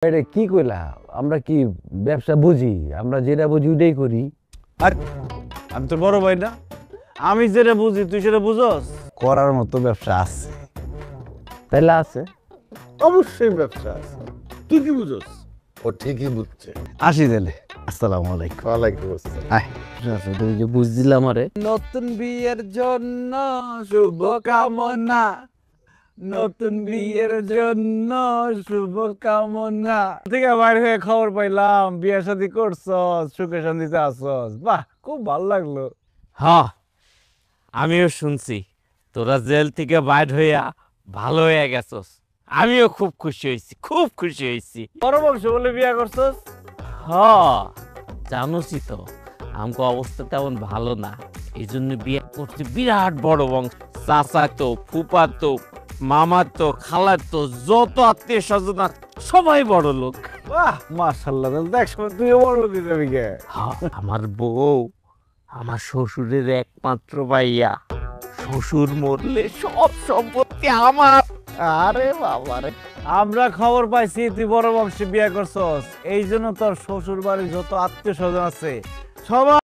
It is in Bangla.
এটা কি কইলা? আমরা কি ব্যবসা বুঝি? আমরা যেটা বুঝি ওইটাই করি। আর আমি তোর বড় ভাই না, আমি যেটা বুঝি তুই সেটা বুঝস? করার মতো ব্যবসা আছে। তাইলে আছে। অবশ্যই ব্যবসা আছে। তুই কি বুঝস? ও ঠিকই বুঝছে। আসি তাহলে। আসসালামু আলাইকুম। ওয়ালাইকুম আসসালাম। আয়, তুই যে বুঝ দিলাম আরে। নতুন বিয়ের জন্য শুভ কামনা, নতুন বিয়ের জন্য শুভ কামনা। থেকে বাইরে হয়ে খবর পাইলাম বিয়ে শাদী করছস, সুখে শান্তিতে আসছস। বাহ, খুব ভালো লাগলো। হ্যাঁ, আমিও শুনছি তোরা জেল থেকে বাইর হইয়া ভালো হয়ে গেছস। আমিও খুব খুশি হয়েছি, খুব খুশি হয়েছি। বড় বংশ বলে বিয়ে করছস? হ্যাঁ, জানোসই তো আমগো অবস্থা তেমন ভালো না, এই জন্য বিয়ে করছি বিরাট বড় বংশ। চাচা তো, ফুপা তো, মামা তো, খালা তো, যত আত্মীয় স্বজন সবাই বড় লোক। বাহ, মাশাআল্লাহ। তাহলে দেখ সময় তুইও বড় লোক হয়ে যাবি গে। হ্যাঁ, আমার বউ আমার শ্বশুরের একমাত্র ভাইয়া। শ্বশুর মরলে সব সম্পত্তি আমার। আরে বাবা রে, আমরা খবর পাইছি তুই বড় বংশে বিয়ে করছস, এই জন্য তোর শ্বশুর বাড়ির যত আত্মীয় স্বজন আছে সবাই